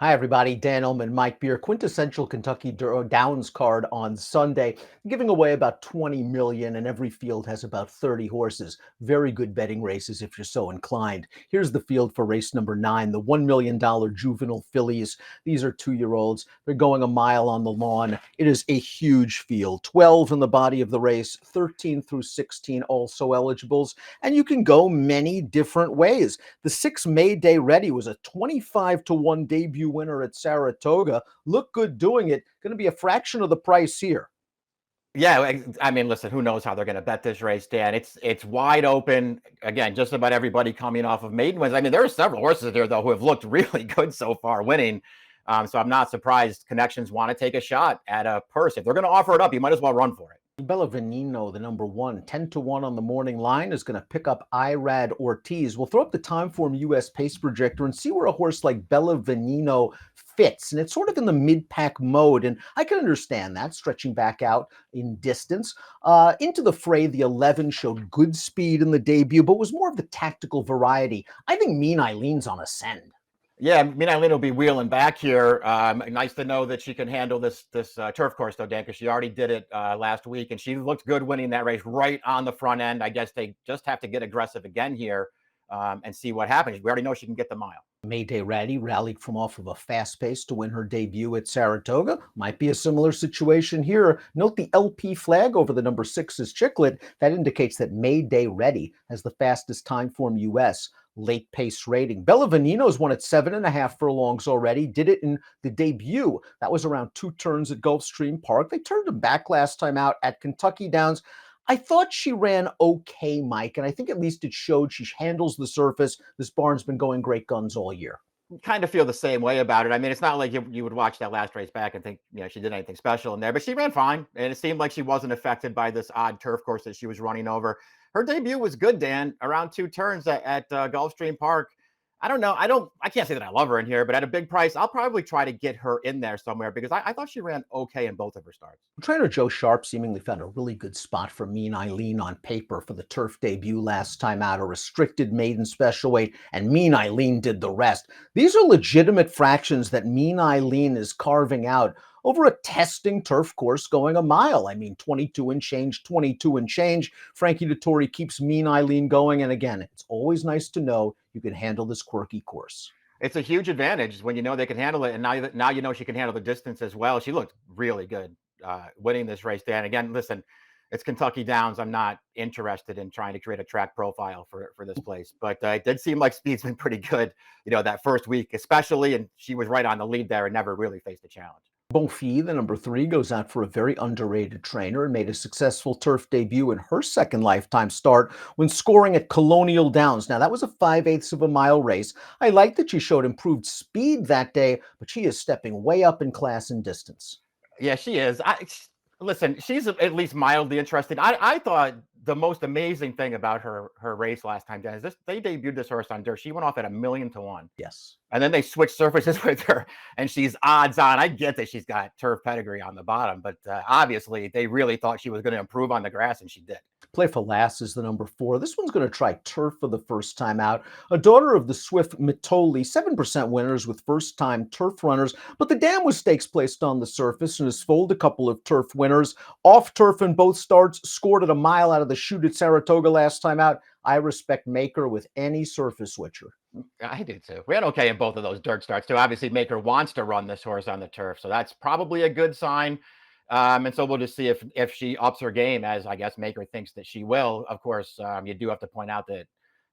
Hi, everybody. Dan Illman, Mike Beer, quintessential Kentucky Downs card on Sunday, giving away about 20 million, and every field has about 30 horses. Very good betting races if you're so inclined. Here's the field for race number 9, the $1 million Juvenile Fillies. These are 2-year-olds. They're going a mile on the lawn. It is a huge field. 12 in the body of the race, 13 through 16 also eligibles, and you can go many different ways. The 6 May Day Ready was a 25-1 debut winner at Saratoga. Looked good doing it. Going to be a fraction of the price here. Yeah, I mean, listen, who knows how they're going to bet this race, Dan? It's wide open. Again, just about everybody coming off of maiden wins. I mean, there are several horses there, though, who have looked really good so far winning. So I'm not surprised connections want to take a shot at a purse. If they're going to offer it up, you might as well run for it. Bella Veneno, the number 1, 10-1 on the morning line, is going to pick up Irad Ortiz. We'll throw up the Timeform US pace projector and see where a horse like Bella Veneno fits. And it's sort of in the mid-pack mode, and I can understand that, stretching back out in distance. Into the fray, the 11 showed good speed in the debut, but was more of the tactical variety. I think Mean Eileen's on ascend. Yeah, Mean Eileen will be wheeling back here. Nice to know that she can handle this turf course, though, Dan, because she already did it last week, and she looked good winning that race right on the front end. I guess they just have to get aggressive again here and see what happens. We already know she can get the mile. Mayday Ratty rallied from off of a fast pace to win her debut at Saratoga. Might be a similar situation here. Note the LP flag over the number 6's Chiclet. That indicates that Mayday Ready has the fastest Timeform US late pace rating. Bella Veneno's won at 7.5 furlongs already. Did it in the debut. That was around 2 turns at Gulfstream Park. They turned him back last time out at Kentucky Downs. I thought she ran okay, Mike, and I think at least it showed she handles the surface. This barn's been going great guns all year. Kind of feel the same way about it. I mean, it's not like you would watch that last race back and think, she did anything special in there, but she ran fine. And it seemed like she wasn't affected by this odd turf course that she was running over. Her debut was good, Dan, around 2 turns at Gulfstream Park. I don't know. I can't say that I love her in here, but at a big price, I'll probably try to get her in there somewhere because I thought she ran okay in both of her starts. Trainer Joe Sharp seemingly found a really good spot for Mean Eileen on paper for the turf debut last time out, a restricted maiden special weight, and Mean Eileen did the rest. These are legitimate fractions that Mean Eileen is carving out over a testing turf course going a mile. I mean, 22 and change, 22 and change. Frankie Dettori keeps Mean Eileen going. And again, it's always nice to know you can handle this quirky course. It's a huge advantage when you know they can handle it. And now you know she can handle the distance as well. She looked really good winning this race, Dan. Again, listen, it's Kentucky Downs. I'm not interested in trying to create a track profile for this place, but it did seem like speed's been pretty good, that first week, especially. And she was right on the lead there and never really faced a challenge. Bonfils, the number 3, goes out for a very underrated trainer and made a successful turf debut in her second lifetime start when scoring at Colonial Downs. Now, that was a 5/8 of a mile race. I like that she showed improved speed that day, but she is stepping way up in class and distance. Yeah, she is. Listen, she's at least mildly interesting. I thought the most amazing thing about her race last time, Dan, is they debuted this horse on dirt. She went off at 1,000,000 to 1. Yes. And then they switched surfaces with her, and she's odds on. I get that she's got turf pedigree on the bottom, but obviously they really thought she was going to improve on the grass, and she did. Playful Lass is the number 4. This one's going to try turf for the first time out. A daughter of the swift Mitoli, 7% winners with first-time turf runners, but the dam was stakes placed on the surface and has foaled a couple of turf winners. Off turf in both starts, scored at a mile out of the chute at Saratoga last time out. I respect Maker with any surface switcher. I do too. We had okay in both of those dirt starts too. Obviously, Maker wants to run this horse on the turf, so that's probably a good sign. And so we'll just see if she ups her game, as I guess Maker thinks that she will. Of course, you do have to point out that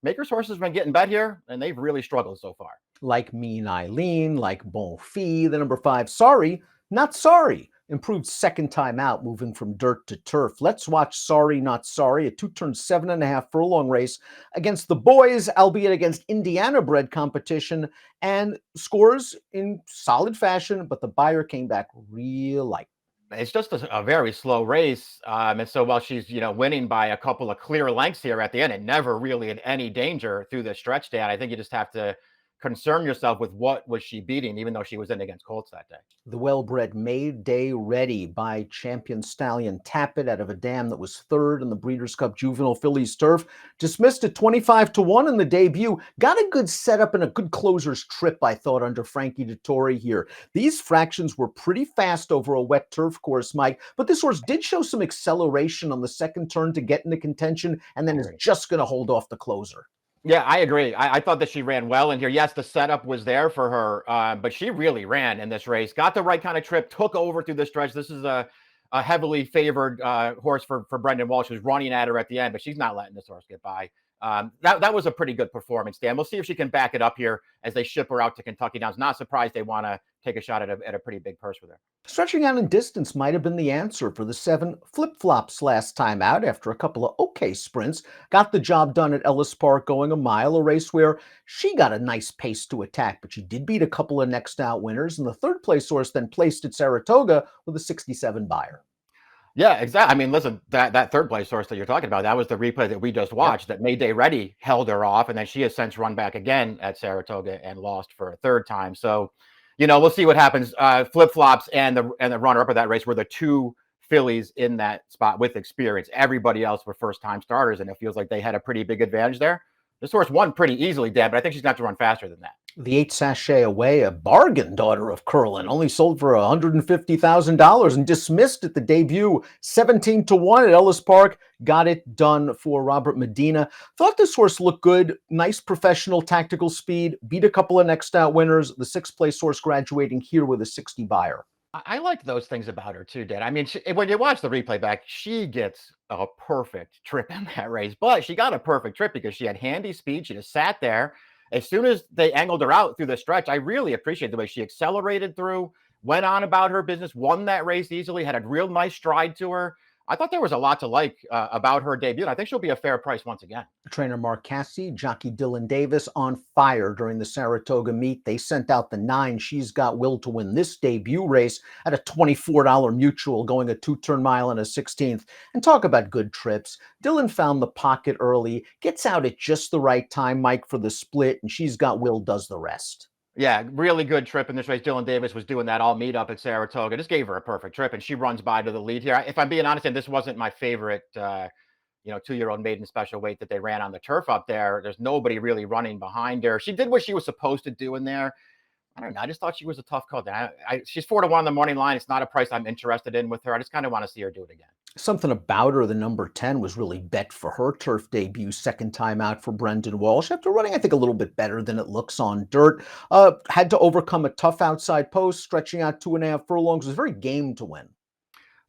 Maker's horse has been getting bet here, and they've really struggled so far. Like Mean Eileen, like Bonfils, the number 5. Sorry, not sorry. Improved second time out, moving from dirt to turf. Let's watch Sorry Not Sorry, a 2-turn 7.5 furlong race against the boys, albeit against Indiana-bred competition, and scores in solid fashion, but the buyer came back real light. It's just a very slow race. And so while she's, winning by a couple of clear lengths here at the end, and never really in any danger through the stretch, Dan, I think you just have to concern yourself with what was she beating, even though she was in against Colts that day. The well-bred May Day Ready by champion stallion Tappet out of a dam that was third in the Breeders' Cup Juvenile Fillies turf. Dismissed at 25-1 in the debut. Got a good setup and a good closer's trip, I thought, under Frankie Dettori here. These fractions were pretty fast over a wet turf course, Mike, but this horse did show some acceleration on the second turn to get into contention and then is just going to hold off the closer. Yeah, I agree. I thought that she ran well in here. Yes, the setup was there for her, but she really ran in this race. Got the right kind of trip, took over through the stretch. This is a heavily favored horse for Brendan Walsh, who's running at her at the end, but she's not letting this horse get by. That was a pretty good performance, Dan. We'll see if she can back it up here as they ship her out to Kentucky. Now, it's not surprised they want to take a shot at a pretty big purse with her. Stretching out in distance might have been the answer for the 7 flip-flops last time out after a couple of okay sprints. Got the job done at Ellis Park going a mile, a race where she got a nice pace to attack, but she did beat a couple of next out winners, and the third place horse then placed at Saratoga with a 67 buyer. Yeah, exactly. I mean, listen, that third place source that you're talking about, that was the replay that we just watched. That May Day Ready held her off, and then she has since run back again at Saratoga and lost for a third time. So, we'll see what happens. Flip flops and the runner up of that race were the two fillies in that spot with experience. Everybody else were first time starters, and it feels like they had a pretty big advantage there. This horse won pretty easily, Dan, but I think she's going to have to run faster than that. The 8 Sachet Away, a bargain daughter of Curlin, only sold for $150,000 and dismissed at the debut 17-1 at Ellis Park. Got it done for Robert Medina. Thought this horse looked good. Nice professional tactical speed. Beat a couple of next out winners. The 6th place horse graduating here with a 60 buyer. I like those things about her too, Dan. I mean, when you watch the replay back, she gets a perfect trip in that race, but she got a perfect trip because she had handy speed. She just sat there. As soon as they angled her out through the stretch, I really appreciate the way she accelerated through, went on about her business, won that race easily, had a real nice stride to her. I thought there was a lot to like about her debut. And I think she'll be a fair price once again. Trainer Mark Cassidy, jockey Dylan Davis on fire during the Saratoga meet. They sent out the 9. She's got will to win this debut race at a $24 mutual, going a 2-turn mile and a 16th. And talk about good trips. Dylan found the pocket early, gets out at just the right time, Mike, for the split, and she's got will does the rest. Yeah, really good trip in this race. Dylan Davis was doing that all meet up at Saratoga. Just gave her a perfect trip, and she runs by to the lead here. If I'm being honest, and this wasn't my favorite, 2-year-old maiden special weight that they ran on the turf up there. There's nobody really running behind her. She did what she was supposed to do in there. I don't know. I just thought she was a tough call. She's 4-1 on the morning line. It's not a price I'm interested in with her. I just kind of want to see her do it again. Something about her, the number 10 was really bet for her turf debut, second time out for Brendan Walsh. After running, I think, a little bit better than it looks on dirt. Had to overcome a tough outside post, stretching out 2.5 furlongs. Was very game to win.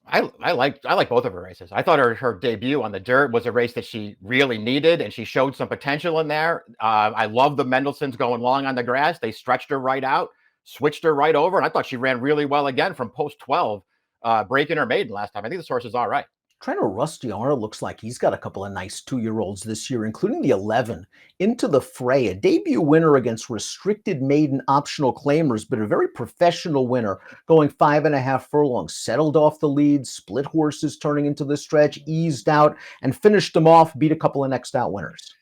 I like both of her races. I thought her debut on the dirt was a race that she really needed, and she showed some potential in there. I love the Mendelssohns going long on the grass. They stretched her right out, switched her right over, and I thought she ran really well again from post 12. Breaking her maiden last time. I think this horse is all right. Trainer Rusty Arnold looks like he's got a couple of nice 2-year-olds this year, including the 11, Into the Fray, a debut winner against restricted maiden optional claimers, but a very professional winner, going 5.5 furlongs, settled off the lead, split horses turning into the stretch, eased out, and finished them off, beat a couple of next out winners.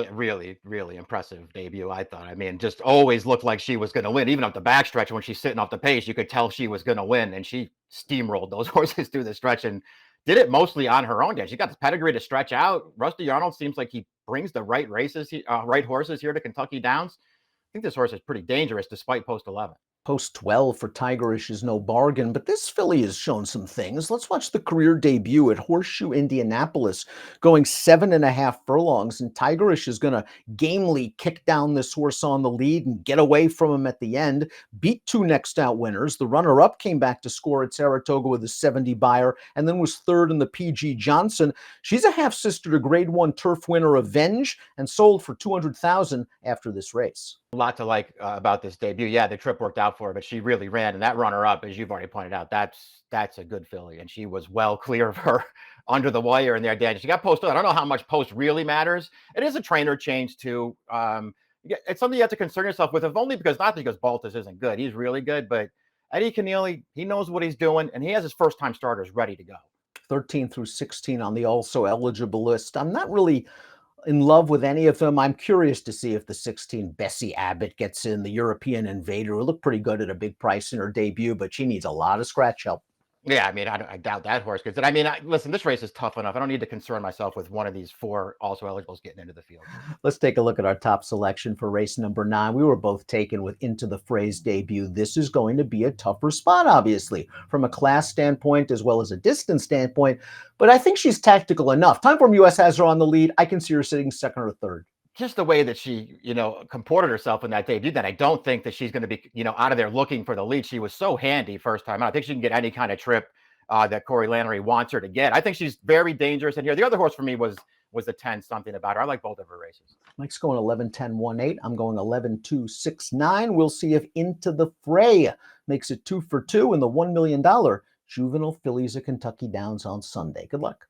Really, really impressive debut, I thought. I mean, just always looked like she was going to win. Even up the backstretch when she's sitting off the pace, you could tell she was going to win, and she steamrolled those horses through the stretch and did it mostly on her own. She got the pedigree to stretch out. Rusty Arnold seems like he brings the right right horses here to Kentucky Downs. I think this horse is pretty dangerous despite post 11. Post 12 for Tigerish is no bargain, but this filly has shown some things. Let's watch the career debut at Horseshoe, Indianapolis, going 7.5 furlongs, and Tigerish is going to gamely kick down this horse on the lead and get away from him at the end. Beat 2 next out winners. The runner-up came back to score at Saratoga with a 70 buyer, and then was third in the PG Johnson. She's a half-sister to Grade 1 turf winner Avenge, and sold for $200,000 after this race. A lot to like about this debut. Yeah, the trip worked out for her, but she really ran. And that runner-up, as you've already pointed out, that's a good filly. And she was well clear of her under the wire in there, Dan. She got posted. I don't know how much post really matters. It is a trainer change too. It's something you have to concern yourself with, if only not because Baltus isn't good. He's really good, but Eddie Keneally, he knows what he's doing, and he has his first-time starters ready to go. 13 through 16 on the also eligible list. I'm not really in love with any of them. I'm curious to see if the 16 Bessie Abbott gets in, the European Invader, who looked pretty good at a big price in her debut, but she needs a lot of scratch help. Yeah, I mean, I doubt that horse gets it. I mean, listen, this race is tough enough. I don't need to concern myself with one of these four also eligibles getting into the field. Let's take a look at our top selection for race number 9. We were both taken with Into the Fray's debut. This is going to be a tougher spot, obviously, from a class standpoint as well as a distance standpoint, but I think she's tactical enough. Timeform US has her on the lead. I can see her sitting second or third. Just the way that she, comported herself in that debut, that I don't think that she's going to be, out of there looking for the lead. She was so handy first time out. I think she can get any kind of trip that Corey Lannery wants her to get. I think she's very dangerous in here. The other horse for me was the 10, Something About Her. I like both of her races. Mike's going 11, 10, 1, 8. I'm going 11, 2, 6, 9. We'll see if Into the Fray makes it 2 for 2 in the $1 million Juvenile Fillies at Kentucky Downs on Sunday. Good luck.